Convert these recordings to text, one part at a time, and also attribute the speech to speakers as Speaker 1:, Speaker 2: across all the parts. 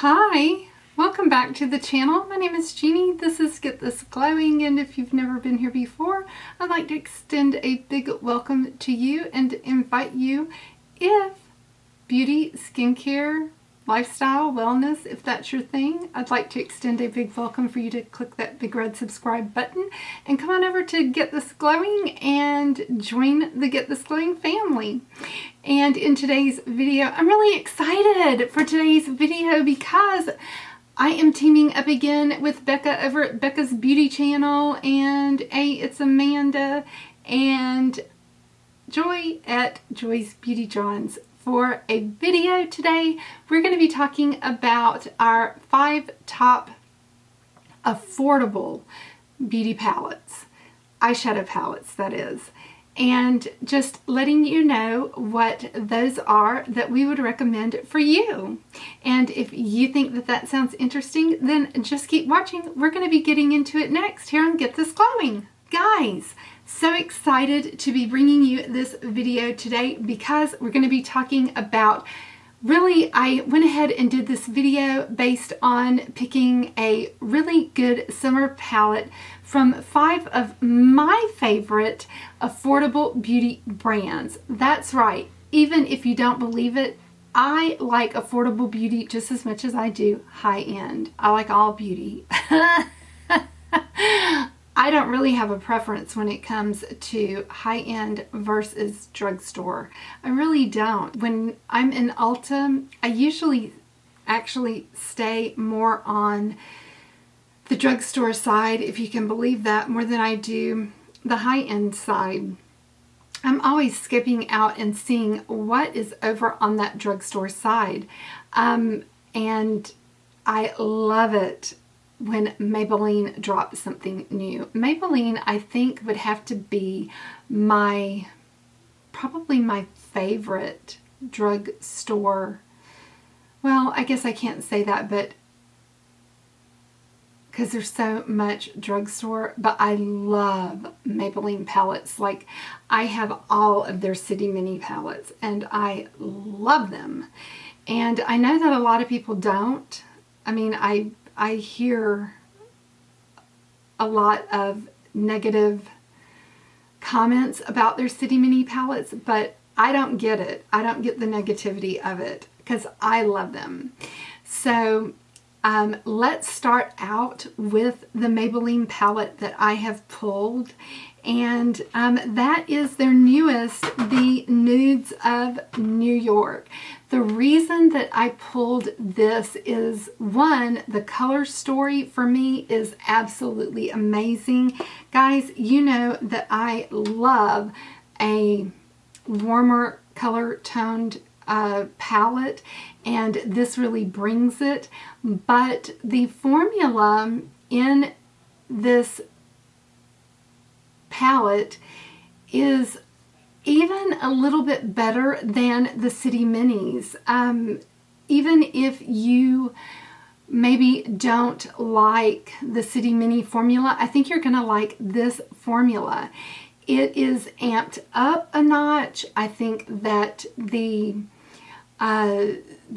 Speaker 1: Hi, welcome back to the channel. My name is Jeannie. This is Get This Glowing, and if you've never been here before, I'd like to extend a big welcome to you and invite you, if beauty, skincare, lifestyle, wellness, if that's your thing, I'd like to extend a big welcome for you to click that big red subscribe button and come on over to Get This Glowing and join the Get This Glowing family. And in today's video, I'm really excited for today's video because I am teaming up again with Becca over at Becca's Beauty channel and It's Amanda and Joy at Joy's Beauty JAWNS. For a video today, we're going to be talking about our 5 top affordable beauty palettes, eyeshadow palettes that is, and just letting you know what those are that we would recommend for you. And if you think that that sounds interesting, then just keep watching. We're going to be getting into it next here on Get This Glowing. Guys, so excited to be bringing you this video today because we're going to be talking about, really, I went ahead and did this video based on picking a really good summer palette from 5 of my favorite affordable beauty brands. That's right, even if you don't believe it, I like affordable beauty just as much as I do high-end. I like all beauty. I don't really have a preference when it comes to high-end versus drugstore. I really don't. When I'm in Ulta, I usually actually stay more on the drugstore side, if you can believe that, more than I do the high-end side. I'm always skipping out and seeing what is over on that drugstore side. And I love it when Maybelline drops something new. Maybelline, I think, would have to be probably my favorite drugstore. Well, I guess I can't say that, but because there's so much drugstore, but I love Maybelline palettes. Like, I have all of their City Mini palettes, and I love them. And I know that a lot of people don't. I mean, I hear a lot of negative comments about their City Mini palettes, but I don't get it. I don't get the negativity of it because I love them. So let's start out with the Maybelline palette that I have pulled, and that is their newest, the Nudes of New York. The reason that I pulled this is, one, the color story for me is absolutely amazing. Guys, you know that I love a warmer color toned palette, and this really brings it. But the formula in this palette is even a little bit better than the City Minis. Even if you maybe don't like the City Mini formula, I think you're going to like this formula. It is amped up a notch. I think that the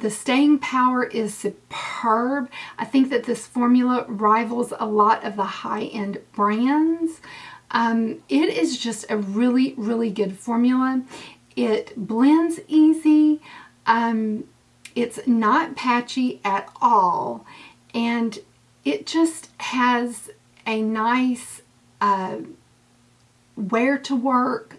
Speaker 1: staying power is superb. I think that this formula rivals a lot of the high-end brands. It is just a really, really good formula. It blends easy. It's not patchy at all. And it just has a nice wear to work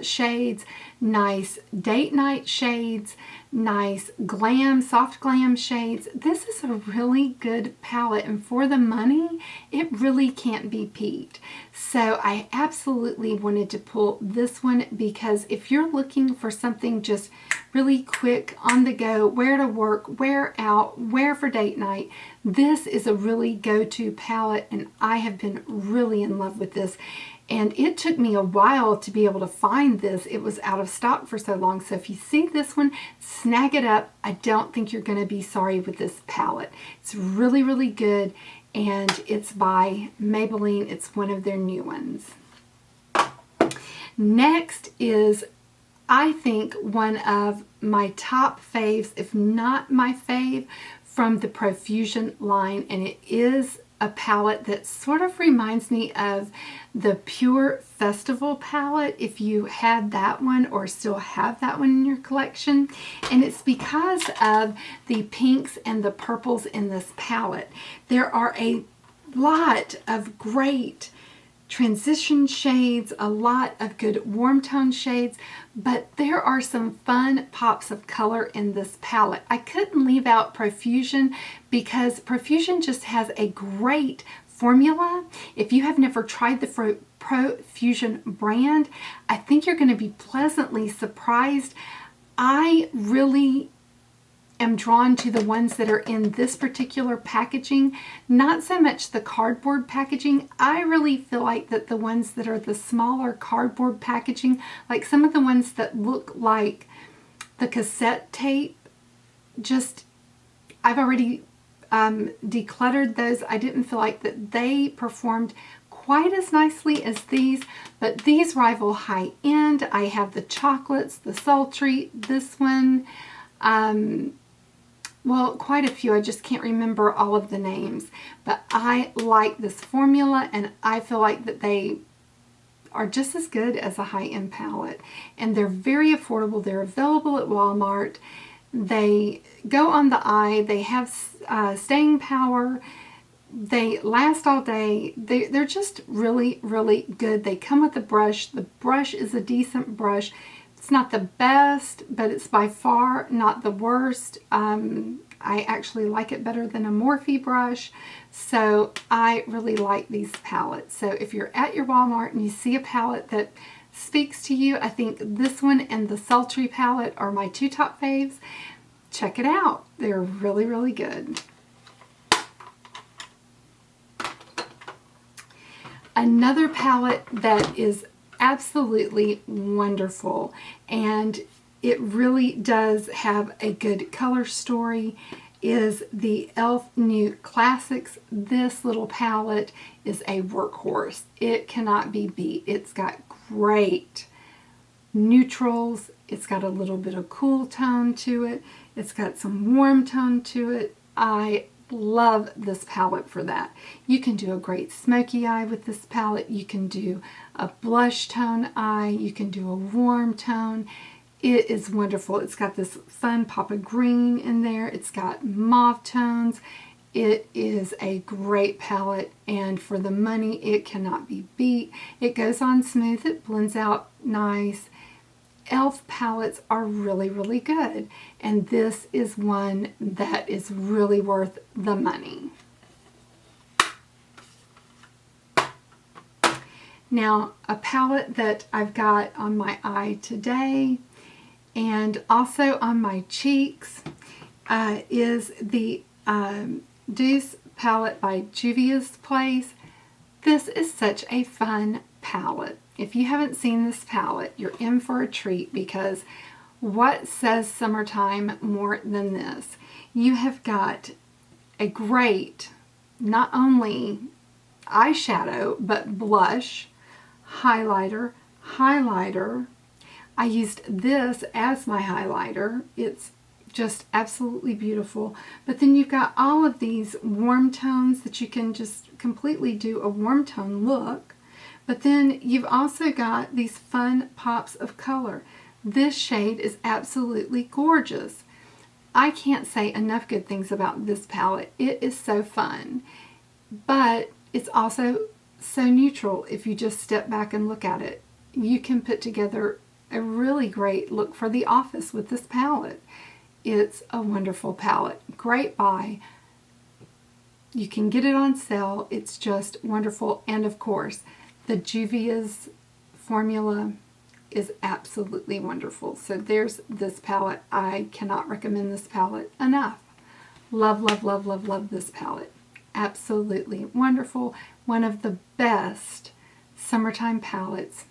Speaker 1: shades, nice date night shades, nice glam, soft glam shades. This is a really good palette, and for the money, it really can't be beat. So I absolutely wanted to pull this one because if you're looking for something just really quick, on the go, wear to work, wear out, wear for date night, this is a really go-to palette, and I have been really in love with this. And it took me a while to be able to find this. It was out of stock for so long. So if you see this one, snag it up. I don't think you're going to be sorry with this palette. It's really, really good. And it's by Maybelline. It's one of their new ones. Next is, I think, one of my top faves, if not my fave, from the Profusion line, and it is a palette that sort of reminds me of the Pure Festival palette, if you had that one or still have that one in your collection. And it's because of the pinks and the purples in this palette. There are a lot of great transition shades, a lot of good warm tone shades, but there are some fun pops of color in this palette. I couldn't leave out Profusion because Profusion just has a great formula. If you have never tried the Profusion brand, I think you're going to be pleasantly surprised. I really am drawn to the ones that are in this particular packaging, not so much the cardboard packaging. I really feel like that the ones that are the smaller cardboard packaging, like some of the ones that look like the cassette tape, just, I've already decluttered those. I didn't feel like that they performed quite as nicely as these, but these rival high end. I have the chocolates, the sultry, this one, well, quite a few. I just can't remember all of the names, but I like this formula, and I feel like that they are just as good as a high-end palette, and they're very affordable. They're available at Walmart. They go on the eye. They have staying power. They last all day. They're just really, really good. They come with a brush. The brush is a decent brush. It's not the best, but it's by far not the worst. I actually like it better than a Morphe brush, so I really like these palettes. So if you're at your Walmart and you see a palette that speaks to you, I think this one and the Sultry palette are my two top faves. Check it out. They're really, really good. Another palette that is absolutely wonderful, and it really does have a good color story, is the e.l.f. New Classics. This little palette is a workhorse. It cannot be beat. It's got great neutrals. It's got a little bit of cool tone to it. It's got some warm tone to it. I love this palette for that. You can do a great smoky eye with this palette. You can do a blush tone eye. You can do a warm tone. It is wonderful. It's got this fun pop of green in there. It's got mauve tones. It is a great palette, and for the money, it cannot be beat. It goes on smooth. It blends out nice. e.l.f. palettes are really, really good, and this is one that is really worth the money. Now, a palette that I've got on my eye today and also on my cheeks is the Deuce palette by JUVIAS Place. This is such a fun palette. If you haven't seen this palette, you're in for a treat, because what says summertime more than this? You have got a great, not only eyeshadow, but blush, highlighter. I used this as my highlighter. It's just absolutely beautiful. But then you've got all of these warm tones that you can just completely do a warm tone look. But then you've also got these fun pops of color. This shade is absolutely gorgeous. I can't say enough good things about this palette. It is so fun, but it's also so neutral. If you just step back and look at it, you can put together a really great look for the office with this palette. It's a wonderful palette. Great buy. You can get it on sale. It's just wonderful. And of course, the JUVIAS formula is absolutely wonderful. So there's this palette. I cannot recommend this palette enough. Love, love, love, love, love this palette. Absolutely wonderful. One of the best summertime palettes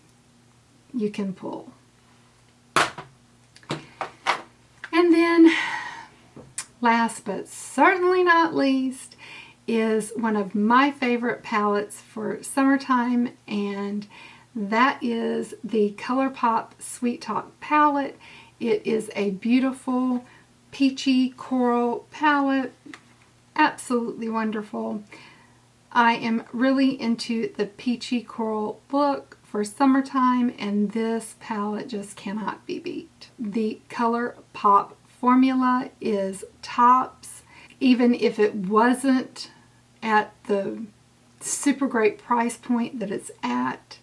Speaker 1: you can pull. And then, last but certainly not least, is one of my favorite palettes for summertime, and that is the ColourPop Sweet Talk palette. It is a beautiful peachy coral palette. absolutely wonderful. I am really into the peachy coral look for summertime, and this palette just cannot be beat. The ColourPop formula is tops. Even if it wasn't at the super great price point that it's at,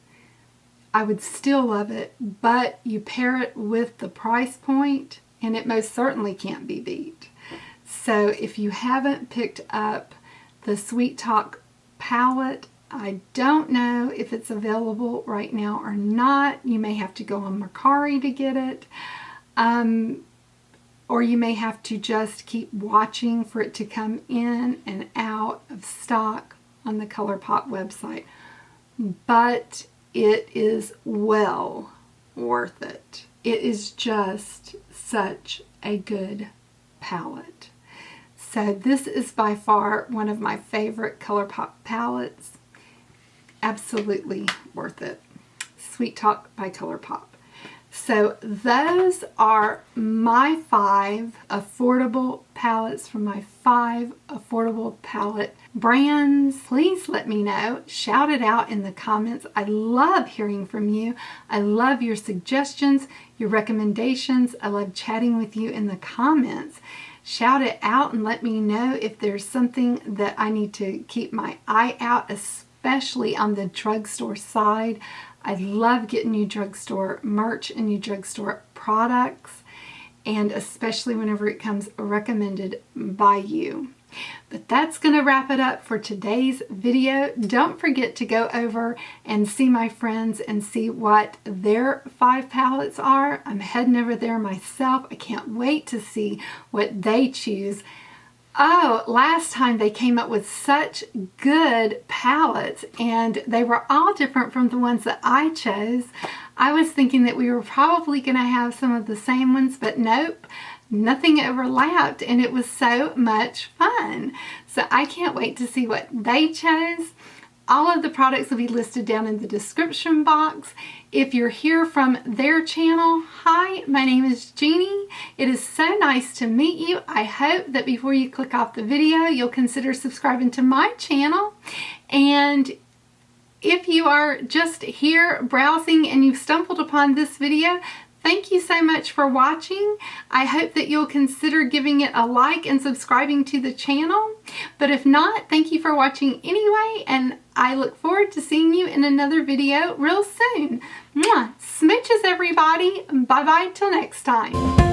Speaker 1: I would still love it, but you pair it with the price point and it most certainly can't be beat. So if you haven't picked up the Sweet Talk palette, I don't know if it's available right now or not. You may have to go on Mercari to get it, or you may have to just keep watching for it to come in and out of stock on the ColourPop website. But it is well worth it. It is just such a good palette. So this is by far one of my favorite ColourPop palettes. Absolutely worth it. Sweet Talk by ColourPop. So those are my 5 affordable palettes from my 5 affordable palette brands. Please let me know. Shout it out in the comments. I love hearing from you. I love your suggestions, your recommendations. I love chatting with you in the comments. Shout it out and let me know if there's something that I need to keep my eye out, especially on the drugstore side. I love getting new drugstore merch and new drugstore products, and especially whenever it comes recommended by you. But that's going to wrap it up for today's video. Don't forget to go over and see my friends and see what their 5 palettes are. I'm heading over there myself. I can't wait to see what they choose. Oh, last time they came up with such good palettes, and they were all different from the ones that I chose. I was thinking that we were probably going to have some of the same ones, but nope, nothing overlapped, and it was so much fun. So I can't wait to see what they chose. All of the products will be listed down in the description box. If you're here from their channel, hi, my name is Jeannie. It is so nice to meet you. I hope that before you click off the video, you'll consider subscribing to my channel. And if you are just here browsing and you've stumbled upon this video, thank you so much for watching. I hope that you'll consider giving it a like and subscribing to the channel. But if not, thank you for watching anyway, and I look forward to seeing you in another video real soon. Mwah! Smooches, everybody. Bye-bye till next time.